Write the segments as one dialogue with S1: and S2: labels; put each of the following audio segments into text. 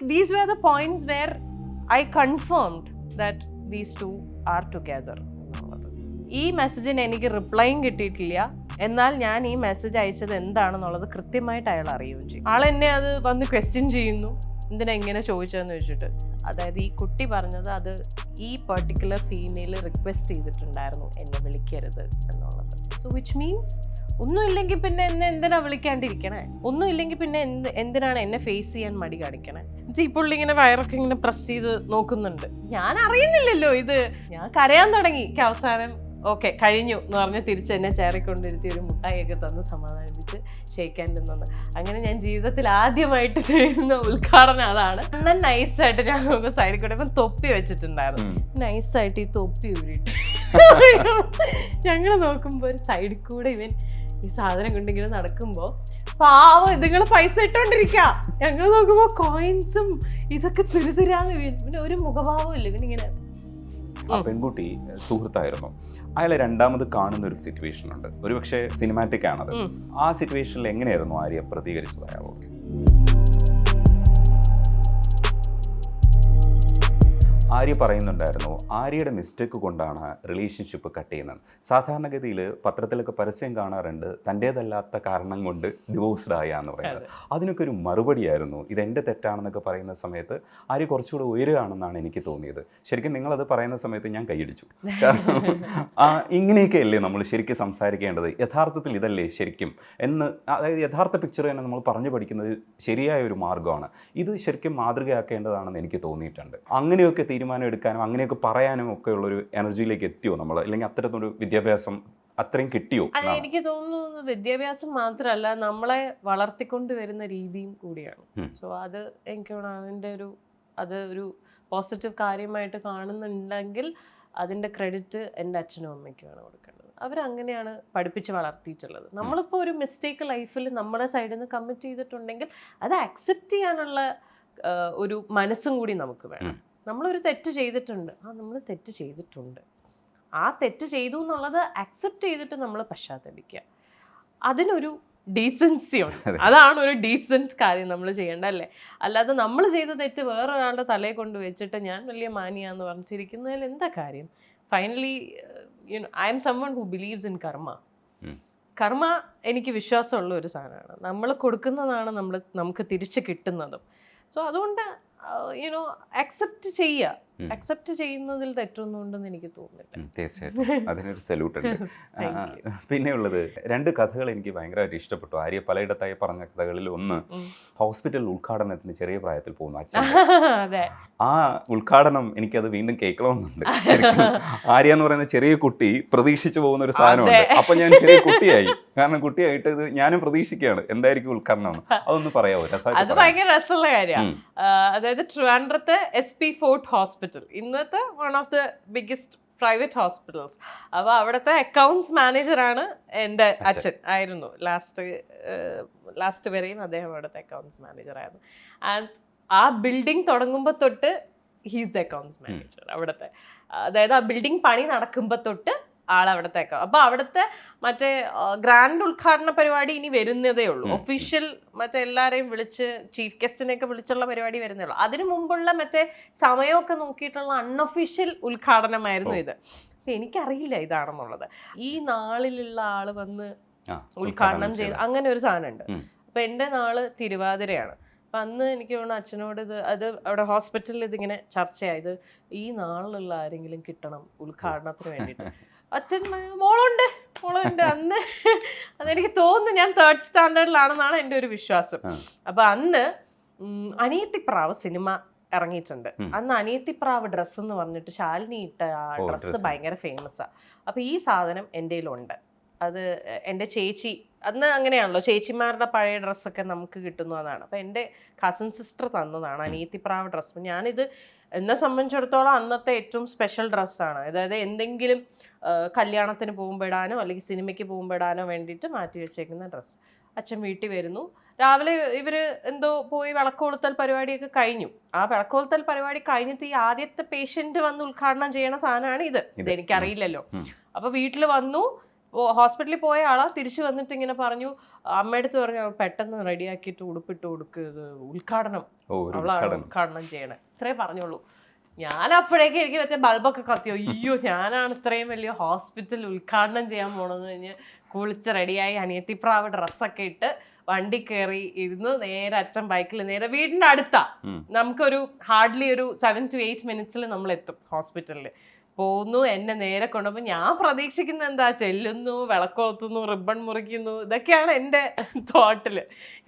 S1: these were the points where I confirmed that these two are together. ഈ മെസ്സേജിന് എനിക്ക് റിപ്ലൈയും കിട്ടിയിട്ടില്ല, എന്നാൽ ഞാൻ ഈ മെസ്സേജ് അയച്ചത് എന്താണെന്നുള്ളത് കൃത്യമായിട്ട് അയാൾ അറിയുകയും ചെയ്യും. ആളെന്നെ അത് വന്ന് ക്വസ്റ്റ്യൻ ചെയ്യുന്നു, എന്തിനാ ഇങ്ങനെ ചോദിച്ചതെന്ന് വെച്ചിട്ട്. അതായത് ഈ കുട്ടി പറഞ്ഞത് അത് ഈ പെർട്ടിക്കുലർ ഫീമെയിൽ റിക്വസ്റ്റ് ചെയ്തിട്ടുണ്ടായിരുന്നു എന്നെ വിളിക്കരുത് എന്നുള്ളത്. സോ വിച്ച് മീൻസ് ഒന്നുമില്ലെങ്കിൽ പിന്നെ എന്നെ എന്തിനാ വിളിക്കാണ്ടിരിക്കണേ, ഒന്നുമില്ലെങ്കിൽ പിന്നെ എന്തിനാണ് എന്നെ ഫേസ് ചെയ്യാൻ മടി കാണിക്കണേ. ഇപ്പോൾ ഇങ്ങനെ വയറൊക്കെ ഇങ്ങനെ പ്രസ് ചെയ്ത് നോക്കുന്നുണ്ട്, ഞാൻ അറിയുന്നില്ലല്ലോ ഇത്. ഞാൻ കരയാൻ തുടങ്ങി. അവസാനം ഓക്കെ കഴിഞ്ഞു എന്ന് പറഞ്ഞ് തിരിച്ച് എന്നെ ചേറിക്കൊണ്ടിരുത്തി ഒരു മുട്ടായിയൊക്കെ തന്ന് സമാധാനിപ്പിച്ച് ഷെയ്ക്കാൻ നിന്നത്. അങ്ങനെ ഞാൻ ജീവിതത്തിൽ ആദ്യമായിട്ട് ചെയ്യുന്ന ഉദ്ഘാടനം അതാണ്. എന്നാൽ നൈസായിട്ട് ഞാൻ നോക്കുമ്പോൾ സൈഡിൽ കൂടെ ഇപ്പം തൊപ്പി വെച്ചിട്ടുണ്ടായിരുന്നു. നൈസായിട്ട് ഈ തൊപ്പി ഊരിട്ട് ഞങ്ങൾ നോക്കുമ്പോൾ ഒരു സൈഡിൽ കൂടെ ഇവൻ ഈ സാധനം കൊണ്ടിങ്ങനെ നടക്കുമ്പോൾ പാവം ഇതുങ്ങൾ പൈസ ഇട്ടോണ്ടിരിക്ക. ഞങ്ങൾ നോക്കുമ്പോൾ കോയിൻസും ഇതൊക്കെ തുരുതുരാന്ന് വീഴും. പിന്നെ ഒരു മുഖഭാവം ഇല്ല ഇവനിങ്ങനെ.
S2: ആ പെൺകുട്ടി സുഹൃത്തായിരുന്നു. അയാളെ രണ്ടാമത് കാണുന്ന ഒരു സിറ്റുവേഷൻ ഉണ്ട്, ഒരുപക്ഷെ സിനിമാറ്റിക് ആണത്. ആ സിറ്റുവേഷനിൽ എങ്ങനെയായിരുന്നു ആര്യ പ്രതികരിച്ചത് അയാളോട്? ആര്യ പറയുന്നുണ്ടായിരുന്നു ആര്യയുടെ മിസ്റ്റേക്ക് കൊണ്ടാണ് റിലേഷൻഷിപ്പ് കട്ട് ചെയ്യുന്നത്. സാധാരണഗതിയിൽ പത്രത്തിലൊക്കെ പരസ്യം കാണാറുണ്ട്, തൻ്റേതല്ലാത്ത കാരണം കൊണ്ട് ഡിവോഴ്സ്ഡ് ആയ എന്ന് പറയുന്നത്. അതിനൊക്കെ ഒരു മറുപടിയായിരുന്നു ഇതെൻ്റെ തെറ്റാണെന്നൊക്കെ പറയുന്ന സമയത്ത് ആര്യ കുറച്ചുകൂടെ ഉയരുകയാണെന്നാണ് എനിക്ക് തോന്നിയത്. ശരിക്കും നിങ്ങളത് പറയുന്ന സമയത്ത് ഞാൻ കൈയടിച്ചു. കാരണം ഇങ്ങനെയൊക്കെയല്ലേ നമ്മൾ ശരിക്കും സംസാരിക്കേണ്ടത്, യഥാർത്ഥത്തിൽ ഇതല്ലേ ശരിക്കും എന്ന്. അതായത് യഥാർത്ഥ പിക്ചർ തന്നെ നമ്മൾ പറഞ്ഞു പഠിക്കുന്നത് ശരിയായ ഒരു മാർഗ്ഗമാണ്. ഇത് ശരിക്കും മാതൃകയാക്കേണ്ടതാണെന്ന് എനിക്ക് തോന്നിയിട്ടുണ്ട്. അങ്ങനെയൊക്കെ തീരുമാനം എടുക്കാനും അങ്ങനെയൊക്കെ പറയാനും ഒക്കെ ഉള്ളൊരു എനർജിയിലേക്ക് എത്തിയോ നമ്മൾ, അല്ലെങ്കിൽ അത്തരത്തിലൊരു വിദ്യാഭ്യാസം അത്രയും കിട്ടിയോ?
S1: എനിക്ക് തോന്നുന്നു വിദ്യാഭ്യാസം മാത്രമല്ല, നമ്മളെ വളർത്തിക്കൊണ്ട് വരുന്ന രീതിയും കൂടിയാണ്. സോ അത് എനിക്ക് അത് ഒരു പോസിറ്റീവ് കാര്യമായിട്ട് കാണുന്നുണ്ടെങ്കിൽ അതിൻ്റെ ക്രെഡിറ്റ് എൻ്റെ അച്ഛനും അമ്മയ്ക്കുമാണ് കൊടുക്കേണ്ടത്. അവരങ്ങനെയാണ് പഠിപ്പിച്ച് വളർത്തിയിട്ടുള്ളത്. നമ്മളിപ്പോൾ ഒരു മിസ്റ്റേക്ക് ലൈഫിൽ നമ്മുടെ സൈഡിൽ നിന്ന് കമ്മിറ്റ് ചെയ്തിട്ടുണ്ടെങ്കിൽ അത് അക്സെപ്റ്റ് ചെയ്യാനുള്ള ഒരു മനസ്സും കൂടി നമുക്ക് വേണം. നമ്മളൊരു തെറ്റ് ചെയ്തിട്ടുണ്ട്, നമ്മൾ തെറ്റ് ചെയ്തിട്ടുണ്ട്, ആ തെറ്റ് ചെയ്തു എന്നുള്ളത് അക്സെപ്റ്റ് ചെയ്തിട്ട് നമ്മൾ പശ്ചാത്തപിക്കുക. അതിനൊരു ഡീസൻസി ഉണ്ട്. അതാണ് ഒരു ഡീസൻറ്റ് കാര്യം നമ്മൾ ചെയ്യേണ്ട, അല്ലേ? അല്ലാതെ നമ്മൾ ചെയ്ത തെറ്റ് വേറൊരാളുടെ തലയെ കൊണ്ട് വെച്ചിട്ട് ഞാൻ വലിയ മാനിയാന്ന് പറഞ്ഞിരിക്കുന്നതിൽ എന്താ കാര്യം? Finally I am someone who believes in karma. കർമ്മ എനിക്ക് വിശ്വാസമുള്ള ഒരു സാധനമാണ്. നമ്മൾ കൊടുക്കുന്നതാണ് നമുക്ക് തിരിച്ച് കിട്ടുന്നതും. സോ അതുകൊണ്ട് അക്സെപ്റ്റ് ചെയ്യുക. അക്സെപ്റ്റ് ചെയ്യുന്നതിൽ തെറ്റൊന്നും ഉണ്ടെന്ന് എനിക്ക് തോന്നുന്നില്ല.
S2: തീർച്ചയായിട്ടും അതിനൊരു സല്യൂട്ട് ഉണ്ട്. പിന്നെയുള്ളത് 2 കഥകൾ എനിക്ക് ഭയങ്കരമായിട്ട് ഇഷ്ടപ്പെട്ടു. ആര്യ പലയിടത്തായി പറഞ്ഞ കഥകളിൽ ഒന്ന് ഹോസ്പിറ്റൽ ഉദ്ഘാടനത്തിന് ചെറിയ പ്രായത്തിൽ പോകുന്നു അച്ഛൻ. ആ ഉദ്ഘാടനം എനിക്കത് വീണ്ടും കേൾക്കണമെന്നുണ്ട്. ശരിക്കും ആര്യ എന്ന് പറയുന്ന ചെറിയ കുട്ടി പ്രതീക്ഷിച്ചു പോകുന്ന ഒരു സാധനമുണ്ട്. അപ്പൊ ഞാൻ ചെറിയ കുട്ടിയായി, കാരണം കുട്ടിയായിട്ട് ഇത് ഞാനും പ്രതീക്ഷിക്കുകയാണ് എന്തായിരിക്കും ഉദ്ഘാടനം. അതൊന്ന് പറയാമോ?
S1: അത് ഭയങ്കര രസമുള്ള കാര്യമാണ്. അതായത് ട്രിവാൻഡ്രത്തെ SP ഫോർട്ട് ഹോസ്പിറ്റൽ, ഇന്നത്തെ one of the biggest private hospitals. അപ്പോൾ അവിടുത്തെ അക്കൗണ്ട്സ് മാനേജറാണ് എൻ്റെ അച്ഛൻ ആയിരുന്നു. ലാസ്റ്റ് വരെയും അദ്ദേഹം അവിടുത്തെ അക്കൗണ്ട്സ് മാനേജറായിരുന്നു. ആൻഡ് ആ ബിൽഡിംഗ് തുടങ്ങുമ്പോൾ തൊട്ട് ഹീസ് ദ അക്കൗണ്ട്സ് മാനേജർ അവിടുത്തെ. അതായത് ആ ബിൽഡിംഗ് പണി നടക്കുമ്പോൾ തൊട്ട് ആളവിടത്തെ അക്കൗണ്ട്. അപ്പോൾ അവിടുത്തെ മറ്റേ ഗ്രാൻഡ് ഉദ്ഘാടന പരിപാടി ഇനി വരുന്നതേ ഉള്ളൂ. ഒഫീഷ്യൽ മറ്റേ എല്ലാവരെയും വിളിച്ച് ചീഫ് ഗസ്റ്റിനെയൊക്കെ വിളിച്ചുള്ള പരിപാടി വരുന്നേ ഉള്ളൂ. അതിനു മുമ്പുള്ള മറ്റേ സമയമൊക്കെ നോക്കിയിട്ടുള്ള അൺഒഫീഷ്യൽ ഉദ്ഘാടനമായിരുന്നു ഇത്. എനിക്കറിയില്ല ഇതാണെന്നുള്ളത്. ഈ നാളിലുള്ള ആള് വന്ന് ഉദ്ഘാടനം ചെയ്ത് അങ്ങനെ ഒരു സാധനമുണ്ട്. അപ്പൊ എൻ്റെ നാള് തിരുവാതിരയാണ്. അപ്പം അന്ന് എനിക്ക് തോന്നുന്നു അച്ഛനോട് അത് അവിടെ ഹോസ്പിറ്റലിൽ ഇതിങ്ങനെ ചർച്ചയായത്, ഈ നാളിലുള്ള ആരെങ്കിലും കിട്ടണം ഉദ്ഘാടനത്തിന് വേണ്ടിയിട്ട്. അച്ഛൻ മോളുണ്ട് അന്ന്. അതെനിക്ക് തോന്നുന്നു ഞാൻ 3rd സ്റ്റാൻഡേർഡിലാണെന്നാണ് എൻ്റെ ഒരു വിശ്വാസം. അപ്പൊ അന്ന് അനിയത്തിപ്രാവ് സിനിമ ഇറങ്ങിയിട്ടുണ്ട്. അന്ന് അനിയത്തിപ്രാവ് ഡ്രസ്സ് എന്ന് പറഞ്ഞിട്ട് ശാലിനി ഇട്ട ആ ഡ്രസ്സ് ഭയങ്കര ഫേമസാണ്. അപ്പൊ ഈ സാധനം എൻ്റെ കയ്യിലുണ്ട്. അത് എൻ്റെ ചേച്ചി, അന്ന് അങ്ങനെയാണല്ലോ ചേച്ചിമാരുടെ പഴയ ഡ്രസ്സൊക്കെ നമുക്ക് കിട്ടുന്നതാണ്. അപ്പം എൻ്റെ കസിൻ സിസ്റ്റർ തന്നതാണ് അനിയത്തിപ്രാവ് ഡ്രസ്സ്. ഞാനിത് എന്നെ സംബന്ധിച്ചിടത്തോളം അന്നത്തെ ഏറ്റവും സ്പെഷ്യൽ ഡ്രസ്സാണ്. അതായത് എന്തെങ്കിലും കല്യാണത്തിന് പോകുമ്പോൾ ഇടാനോ അല്ലെങ്കിൽ സിനിമയ്ക്ക് പോകുമ്പോൾ ഇടാനോ വേണ്ടിയിട്ട് മാറ്റി വെച്ചേക്കുന്ന ഡ്രസ്സ്. അച്ഛൻ വീട്ടിൽ വരുന്നു, രാവിലെ ഇവർ എന്തോ പോയി വിളക്കോളുത്തൽ പരിപാടിയൊക്കെ കഴിഞ്ഞു. ആ വിളക്കോളുത്തൽ പരിപാടി കഴിഞ്ഞിട്ട് ഈ ആദ്യത്തെ പേഷ്യൻ്റ് വന്ന് ഉദ്ഘാടനം ചെയ്യണ സാധനമാണ് ഇത്. ഇതെനിക്കറിയില്ലല്ലോ. അപ്പോൾ വീട്ടിൽ ഹോസ്പിറ്റലിൽ പോയ ആളാ തിരിച്ചു വന്നിട്ട് ഇങ്ങനെ പറഞ്ഞു, അമ്മയുടെ അടുത്ത് പറഞ്ഞു പെട്ടെന്ന് റെഡിയാക്കിയിട്ട് ഉടുപ്പിട്ട് ഉടുക്കുക, ഉദ്ഘാടനം അവളാണ് ഉദ്ഘാടനം ചെയ്യണേ, ഇത്രേ പറഞ്ഞോളൂ. ഞാൻ അപ്പോഴേക്കും എനിക്ക് വെച്ച ബൾബൊക്കെ കത്തിയോ, അയ്യോ ഞാനാണ് ഇത്രയും വലിയ ഹോസ്പിറ്റൽ ഉദ്ഘാടനം ചെയ്യാൻ പോണെന്ന് കഴിഞ്ഞ് കുളിച്ച് റെഡിയായി അനിയത്തിപ്രാവ് ഡ്രസ്സൊക്കെ ഇട്ട് വണ്ടി കയറി ഇരുന്ന് നേരെ അച്ഛൻ ബൈക്കിൽ നേരെ വീടിന്റെ അടുത്താ, നമുക്കൊരു ഹാർഡ്ലി ഒരു 7 to 8 minutes നമ്മൾ എത്തും ഹോസ്പിറ്റലിൽ. പോകുന്നു, എന്നെ നേരെ കൊണ്ടുപോകുമ്പോൾ ഞാൻ പ്രതീക്ഷിക്കുന്ന എന്താ, ചെല്ലുന്നു, വിളക്കൊത്തുന്നു, റിബൺ മുറിക്കുന്നു, ഇതൊക്കെയാണ് എൻ്റെ തോട്ടിൽ.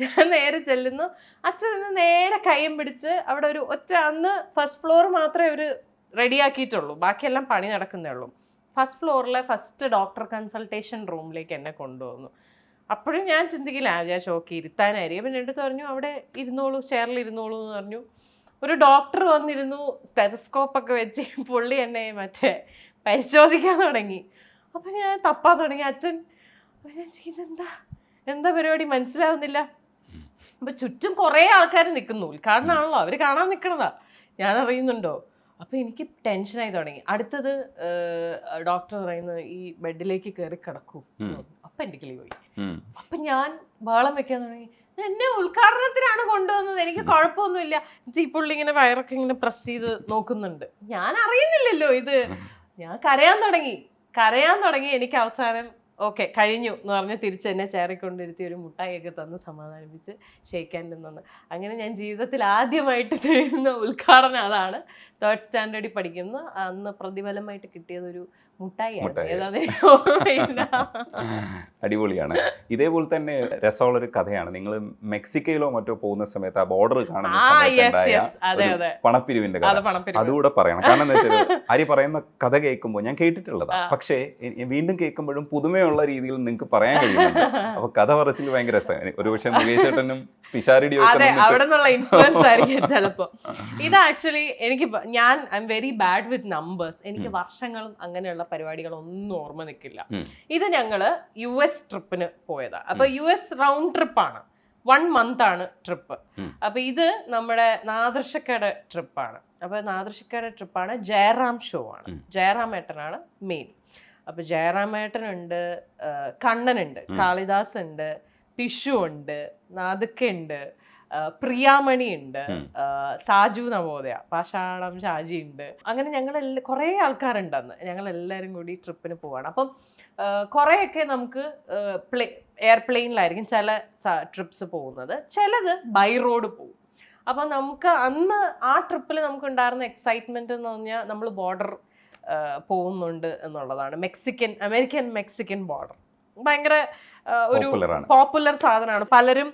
S1: ഞാൻ നേരെ ചെല്ലുന്നു, അച്ഛൻ നേരെ കയ്യും പിടിച്ച് അവിടെ ഒരു അന്ന് ഫസ്റ്റ് ഫ്ലോർ മാത്രമേ ഒരു റെഡിയാക്കിയിട്ടുള്ളൂ, ബാക്കിയെല്ലാം പണി നടക്കുന്നേ ഉള്ളൂ. ഫസ്റ്റ് ഫ്ലോറിലെ ഫസ്റ്റ് ഡോക്ടർ കൺസൾട്ടേഷൻ റൂമിലേക്ക് എന്നെ കൊണ്ടുവന്നു. അപ്പോഴും ഞാൻ ചിന്തിക്കില്ല, ഞാൻ ചോക്കി ഇരുത്താനായിരിക്കും. അപ്പം എൻ്റെ അടുത്ത് പറഞ്ഞു അവിടെ ഇരുന്നോളൂ, ചെയറിൽ ഇരുന്നോളൂ എന്ന് പറഞ്ഞു. ഒരു ഡോക്ടർ വന്നിരുന്നു, സ്റ്റെതസ്കോപ്പൊക്കെ വെച്ച് പുള്ളി എന്നെ പരിശോധിക്കാൻ തുടങ്ങി. അപ്പം ഞാൻ തപ്പാൻ തുടങ്ങി. അച്ഛൻ ഞാൻ ചെയ്യുന്ന എന്താ പരിപാടി മനസ്സിലാവുന്നില്ല. അപ്പം ചുറ്റും കുറേ ആൾക്കാർ നിൽക്കുന്നു, ഉദ്ഘാടനമാണല്ലോ, അവർ കാണാൻ നിൽക്കണതാ, ഞാൻ അറിയുന്നുണ്ടോ. അപ്പം എനിക്ക് ടെൻഷനായി തുടങ്ങി. അടുത്തത് ഡോക്ടർ പറയുന്നത് ഈ ബെഡിലേക്ക് കയറി കിടക്കൂ. അപ്പം എൻ്റെ കിളി പോയി. അപ്പം ഞാൻ ബഹളം വെക്കാൻ തുടങ്ങി, എന്നെ ഉദ്ഘാടനത്തിനാണ് കൊണ്ടുവന്നത്, എനിക്ക് കുഴപ്പമൊന്നുമില്ല. ഈ പുള്ളി ഇങ്ങനെ വയറൊക്കെ ഇങ്ങനെ പ്രസ് ചെയ്ത് നോക്കുന്നുണ്ട്, ഞാൻ അറിയുന്നില്ലല്ലോ ഇത്. ഞാൻ കരയാൻ തുടങ്ങി. എനിക്ക് അവസാനം ഓക്കെ കഴിഞ്ഞു എന്ന് പറഞ്ഞ് തിരിച്ച് എന്നെ ചേറിക്കൊണ്ടിരുത്തി ഒരു മുട്ടായിയൊക്കെ തന്ന് സമാധാനിപ്പിച്ച് ഷെയ്ക്കാൻ നിന്നു. അങ്ങനെ ഞാൻ ജീവിതത്തിൽ ആദ്യമായിട്ട് ചെയ്യുന്ന ഉദ്ഘാടനം അതാണ്. 3rd സ്റ്റാൻഡേർഡിൽ പഠിക്കുന്നു. അന്ന് പ്രതിഫലമായിട്ട് കിട്ടിയതൊരു
S2: അടിപൊളിയാണ്. ഇതേപോലെ തന്നെ രസമുള്ളൊരു കഥയാണ്. നിങ്ങൾ മെക്സിക്കോയിലോ മറ്റോ പോകുന്ന സമയത്ത് ആ ബോർഡർ കാണുന്ന പണപ്പിരിവിന്റെ കഥ അതുകൂടെ പറയണം. കാരണം എന്താ വെച്ചാൽ ആര്യ പറയുന്ന കഥ കേൾക്കുമ്പോൾ ഞാൻ കേട്ടിട്ടുള്ളതാ, പക്ഷേ വീണ്ടും കേൾക്കുമ്പോഴും പുതുമയുള്ള രീതിയിൽ നിങ്ങൾക്ക് പറയാൻ കഴിയുന്നുണ്ട്. അപ്പൊ കഥ പറച്ചിൽ ഭയങ്കര രസമാണ്. ഒരുപക്ഷെ മുകേഷ് ചേട്ടനും പിഷാരടി
S1: അവിടെ നിന്നുള്ള ഇൻഫ്ലുവൻസ് ആയിരിക്കും ചിലപ്പോ. ഇത് ആക്ച്വലി ഞാൻ I am very bad with numbers. എനിക്ക് വർഷങ്ങളും അങ്ങനെയുള്ള പരിപാടികളൊന്നും ഓർമ്മ നിൽക്കില്ല. ഇത് ഞങ്ങള് US ട്രിപ്പിന് പോയതാ. അപ്പൊ US റൗണ്ട് ട്രിപ്പാണ്, 1 month ആണ് ട്രിപ്പ്. അപ്പൊ ഇത് നമ്മുടെ നാദൃശക്കയുടെ ട്രിപ്പാണ്. അപ്പൊ നാദൃശക്കയുടെ ട്രിപ്പാണ്, ജയറാം ഷോ ആണ്, ജയറാം ഏട്ടനാണ് മെയിൻ. അപ്പൊ ജയറാം ഏട്ടനുണ്ട്, കണ്ണനുണ്ട്, കാളിദാസ് ഉണ്ട്, പിഷു ഉണ്ട്, നാദുക്കുണ്ട്, പ്രിയാമണി ഉണ്ട്, സാജു നവോദയ, പാഷാളം ഷാജി ഉണ്ട്. അങ്ങനെ ഞങ്ങളെല്ലാം കുറേ ആൾക്കാരുണ്ട്. അന്ന് ഞങ്ങളെല്ലാവരും കൂടി ട്രിപ്പിന് പോവാണ്. അപ്പം കുറേയൊക്കെ നമുക്ക് എയർപ്ലെയിനിലായിരിക്കും ചില ട്രിപ്സ് പോകുന്നത്, ചിലത് ബൈ റോഡ് പോകും. അപ്പം നമുക്ക് അന്ന് ആ ട്രിപ്പിൽ നമുക്ക് ഉണ്ടായിരുന്ന എക്സൈറ്റ്മെന്റ് എന്ന് പറഞ്ഞാൽ നമ്മൾ ബോർഡർ പോകുന്നുണ്ട് എന്നുള്ളതാണ്. അമേരിക്കൻ മെക്സിക്കൻ ബോർഡർ ഭയങ്കര ഒരു പോപ്പുലർ സാധനമാണ്. പലരും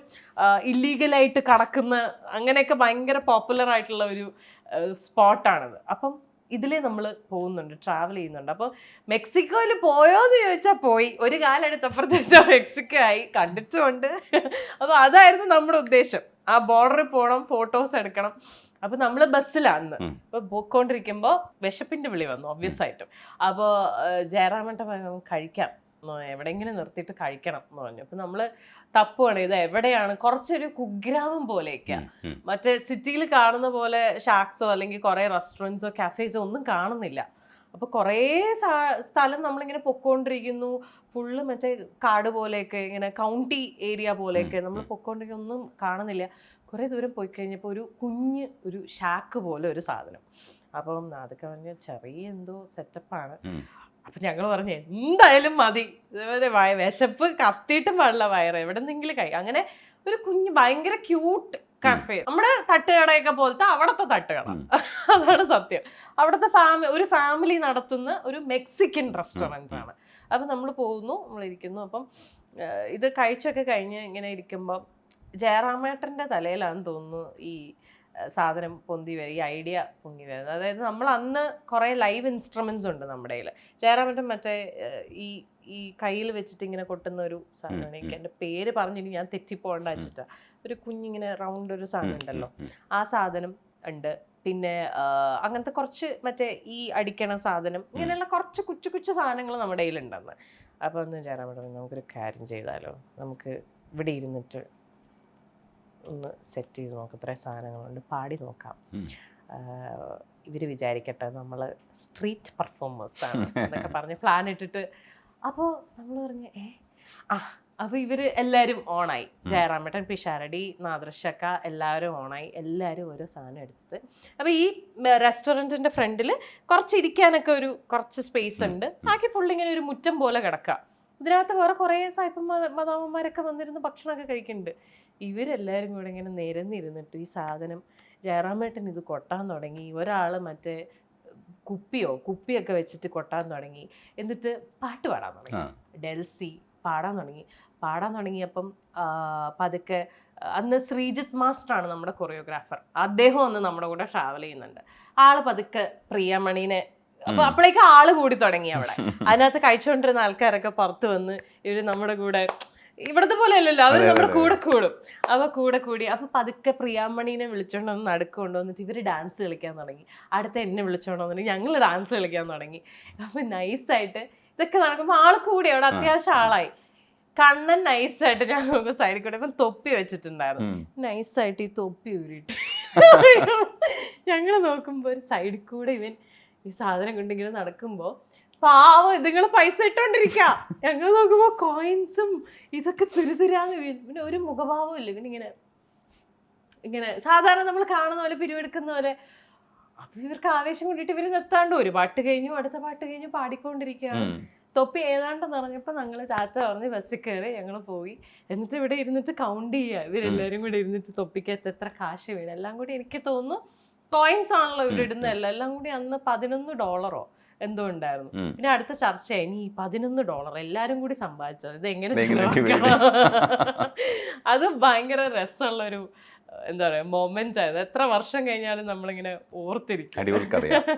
S1: ഇല്ലീഗലായിട്ട് കടക്കുന്ന അങ്ങനെയൊക്കെ ഭയങ്കര പോപ്പുലർ ആയിട്ടുള്ള ഒരു സ്പോട്ടാണിത്. അപ്പം ഇതിലേ നമ്മൾ പോകുന്നുണ്ട്, ട്രാവൽ ചെയ്യുന്നുണ്ട്. അപ്പോൾ മെക്സിക്കോയിൽ പോയോന്ന് ചോദിച്ചാൽ പോയി, ഒരു കാലം എടുത്തപ്പുറത്ത് വെച്ചാൽ മെക്സിക്കോ ആയി, കണ്ടിട്ടുമുണ്ട്. അപ്പോൾ അതായിരുന്നു നമ്മുടെ ഉദ്ദേശം, ആ ബോർഡറിൽ പോകണം, ഫോട്ടോസ് എടുക്കണം. അപ്പൊ നമ്മള് ബസ്സിലാന്ന്. അപ്പൊ പോയിക്കൊണ്ടിരിക്കുമ്പോൾ വിശപ്പിന്റെ വിളി വന്നു ഒബ്വിയസ് ആയിട്ടും. അപ്പോൾ ജയറാമേട്ടൻ കഴിക്കാം, എവിടെയെങ്കിലും നിർത്തിയിട്ട് കഴിക്കണം എന്ന് പറഞ്ഞു. അപ്പൊ നമ്മള് തപ്പുവാണ്, ഇത് എവിടെയാണ്, കുറച്ചൊരു കുഗ്രാമം പോലെയൊക്കെയാ. മറ്റേ സിറ്റിയിൽ കാണുന്ന പോലെ ഷാക്സോ അല്ലെങ്കിൽ കുറെ റെസ്റ്റോറൻറ്റ്സോ കഫേസോ ഒന്നും കാണുന്നില്ല. അപ്പൊ കുറേ സ്ഥലം നമ്മളിങ്ങനെ പൊക്കോണ്ടിരിക്കുന്നു, ഫുള്ള് മറ്റേ കാട് പോലെയൊക്കെ, ഇങ്ങനെ കൗണ്ടി ഏരിയ പോലെയൊക്കെ നമ്മൾ പൊക്കോണ്ടിരിക്കുന്ന ഒന്നും കാണുന്നില്ല. കുറേ ദൂരം പോയി കഴിഞ്ഞപ്പോൾ ഒരു ഷാക്ക് പോലെ ഒരു സാധനം. അപ്പം അതൊക്കെ പറഞ്ഞ ചെറിയ എന്തോ സെറ്റപ്പാണ്. അപ്പൊ ഞങ്ങൾ പറഞ്ഞു എന്തായാലും മതി, ഇതേപോലെ വിശപ്പ് കത്തിയിട്ടും പാടില്ല, വയറ് എവിടെന്നെങ്കിലും അങ്ങനെ ഒരു കുഞ്ഞ് ഭയങ്കര ക്യൂട്ട് കഫേ, നമ്മുടെ തട്ടുകടയൊക്കെ പോലത്തെ അവിടുത്തെ തട്ടുകട, അതാണ് സത്യം. അവിടുത്തെ ഒരു ഫാമിലി നടത്തുന്ന ഒരു മെക്സിക്കൻ റെസ്റ്റോറൻ്റ് ആണ്. അപ്പം നമ്മൾ പോകുന്നു, നമ്മളിരിക്കുന്നു. അപ്പം ഇത് കഴിച്ചൊക്കെ കഴിഞ്ഞ് ഇങ്ങനെ ഇരിക്കുമ്പം ജയറാമേട്ടൻ്റെ തലയിലാണെന്ന് തോന്നുന്നു ഈ സാധനം പൊന്തി വരും, ഈ ഐഡിയ പൊങ്ങി വരുന്നത്. അതായത് നമ്മൾ അന്ന് കുറേ ലൈവ് ഇൻസ്ട്രുമെന്റ്സ് ഉണ്ട് നമ്മുടെ കയ്യിൽ. ജയറാമേട്ടൻ മറ്റേ ഈ കയ്യിൽ വെച്ചിട്ട് ഇങ്ങനെ കൊട്ടുന്ന ഒരു സാധനമാണ്. എനിക്ക് എൻ്റെ പേര് പറഞ്ഞിട്ട് ഞാൻ തെറ്റിപ്പോകണ്ട വെച്ചിട്ടാ, ഒരു കുഞ്ഞിങ്ങനെ റൗണ്ട് ഒരു സാധനം ഉണ്ടല്ലോ, ആ സാധനം ഉണ്ട്. പിന്നെ അങ്ങനത്തെ കുറച്ച് മറ്റേ ഈ അടിക്കണ സാധനം, ഇങ്ങനെയുള്ള കുറച്ച് കുച്ചു സാധനങ്ങൾ നമ്മുടെ കയ്യിലുണ്ടെന്ന്. അപ്പോൾ ഒന്ന് ജയറാമേട്ടൻ നമുക്കൊരു കാര്യം ചെയ്താലോ, നമുക്ക് ഇവിടെ ഇരുന്നിട്ട് ഒന്ന് സെറ്റ് ചെയ്ത് നോക്കാം, ഇത്രയും സാധനങ്ങളുണ്ട്, പാടി നോക്കാം, ഇവർ വിചാരിക്കട്ടെ നമ്മൾ സ്ട്രീറ്റ് പെർഫോമേഴ്സ് ആണ് എന്നൊക്കെ പറഞ്ഞ് പ്ലാൻ ഇട്ടിട്ട് അപ്പോൾ നമ്മൾ പറഞ്ഞു അപ്പോൾ ഇവര് എല്ലാവരും ഓണായി. ജയറാമേട്ടൻ, പിഷാരടി, നാദൃശക്ക എല്ലാവരും ഓണായി. എല്ലാവരും ഓരോ സാധനം എടുത്തിട്ട്, അപ്പോൾ ഈ റെസ്റ്റോറൻറ്റിൻ്റെ ഫ്രണ്ടിൽ കുറച്ച് ഇരിക്കാനൊക്കെ കുറച്ച് സ്പേസ് ഉണ്ട്. ബാക്കി ഫുള്ളിങ്ങനെ ഒരു മുറ്റം പോലെ കിടക്കുക. ഇതിനകത്ത് വേറെ കുറേ സായിപ്പം മദാമ്മമാരൊക്കെ വന്നിരുന്ന് ഭക്ഷണമൊക്കെ കഴിക്കുന്നുണ്ട്. ഇവരെല്ലാവരും കൂടെ ഇങ്ങനെ നിരന്നിരുന്നിട്ട് ഈ സാധനം ജയറാമേട്ടൻ ഇത് കൊട്ടാൻ തുടങ്ങി. ഒരാൾ മറ്റേ കുപ്പിയൊക്കെ വെച്ചിട്ട് കൊട്ടാൻ തുടങ്ങി. എന്നിട്ട് പാട്ട് പാടാൻ തുടങ്ങി. ഡെൽസി പാടാൻ തുടങ്ങിയപ്പം പതുക്കെ അന്ന് ശ്രീജിത്ത് മാസ്റ്ററാണ് നമ്മുടെ കൊറിയോഗ്രാഫർ. അദ്ദേഹം ഒന്ന് നമ്മുടെ കൂടെ ട്രാവൽ ചെയ്യുന്നുണ്ട്. ആള് പതുക്കെ പ്രിയമണീനെ അപ്പോഴേക്ക് ആള് കൂടി തുടങ്ങി അവിടെ. അതിനകത്ത് കഴിച്ചുകൊണ്ടിരുന്ന ആൾക്കാരൊക്കെ പുറത്ത് വന്ന് ഇവര് നമ്മുടെ കൂടെ, ഇവിടത്തെ പോലെ അല്ലല്ലോ, അവർ നമ്മുടെ കൂടെ കൂടും. അപ്പൊ കൂടി അപ്പൊ പതുക്കെ പ്രിയാമണീനെ വിളിച്ചോണ്ട് വന്ന് നടുക്ക് കൊണ്ടുവന്നിട്ട് ഇവര് ഡാൻസ് കളിക്കാൻ തുടങ്ങി. അടുത്ത എന്നെ വിളിച്ചോണ്ട് വന്നിട്ട് ഞങ്ങൾ ഡാൻസ് കളിക്കാൻ തുടങ്ങി. അപ്പൊ നൈസായിട്ട് ഇതൊക്കെ നടക്കുമ്പോൾ ആള് കൂടി അവിടെ അത്യാവശ്യം ആളായി. കണ്ണൻ നൈസായിട്ട് ഞാൻ നോക്കുക സൈഡിൽ കൂടെ ഇപ്പം തൊപ്പി വെച്ചിട്ടുണ്ടായിരുന്നു. നൈസായിട്ട് ഈ തൊപ്പി ഊരിട്ട് ഞങ്ങൾ നോക്കുമ്പോ ഒരു സൈഡിൽ കൂടെ ഇവൻ ഈ സാധനം കൊണ്ടിങ്ങനെ നടക്കുമ്പോ പാവം ഇതുങ്ങള് പൈസ ഇട്ടോണ്ടിരിക്ക. ഞങ്ങൾ നോക്കുമ്പോ കോയിൻസും ഇതൊക്കെ തുരുതുരാന്ന് പിന്നെ ഒരു മുഖഭാവം ഇല്ല. ഇങ്ങനെ സാധാരണ നമ്മൾ കാണുന്ന പോലെ പിരിവെടുക്കുന്ന പോലെ. അപ്പൊ ഇവർക്ക് ആവേശം കൊണ്ടിട്ട് ഇവര് നിർത്താണ്ട് ഒരു പാട്ട് കഴിഞ്ഞു അടുത്ത പാട്ട് കഴിഞ്ഞു പാടിക്കൊണ്ടിരിക്കുകയാണ്. തൊപ്പി ഏതാണ്ടെന്ന് പറഞ്ഞപ്പോ ഞങ്ങള് ചാച്ച പറഞ്ഞ് ബസ്സിൽ കയറി ഞങ്ങൾ പോയി. എന്നിട്ട് ഇവിടെ ഇരുന്നിട്ട് കൗണ്ട് ചെയ്യുക. ഇവരെല്ലാരും കൂടെ ഇരുന്നിട്ട് തൊപ്പിക്കകത്ത് എത്ര കാശ് വീണ്. എല്ലാം കൂടി എനിക്ക് തോന്നുന്നു കോയിൻസ് ആണല്ലോ ഇവരിടുന്നതല്ല, എല്ലാം കൂടി അന്ന് $11 എന്തോ ഉണ്ടായിരുന്നു. പിന്നെ അടുത്ത ചർച്ചയായി ഇനി $11 എല്ലാരും കൂടി സമ്പാദിച്ചത് ഇത് എങ്ങനെ ചെലവാക്കണം. അത് ഭയങ്കര രസമുള്ളൊരു എന്താ പറയാ മൊമെന്റ് ആയിരുന്നു. എത്ര വർഷം കഴിഞ്ഞാലും നമ്മളിങ്ങനെ ഓർത്തിരിക്കും.
S2: അടിപൊളി കഥയാണ്.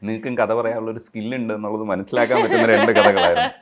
S2: നിങ്ങൾക്കും കഥ പറയാനുള്ള ഒരു സ്കില്ലുണ്ട് എന്നുള്ളത് മനസ്സിലാക്കാൻ പറ്റുന്ന 2 കഥകളായിരുന്നു.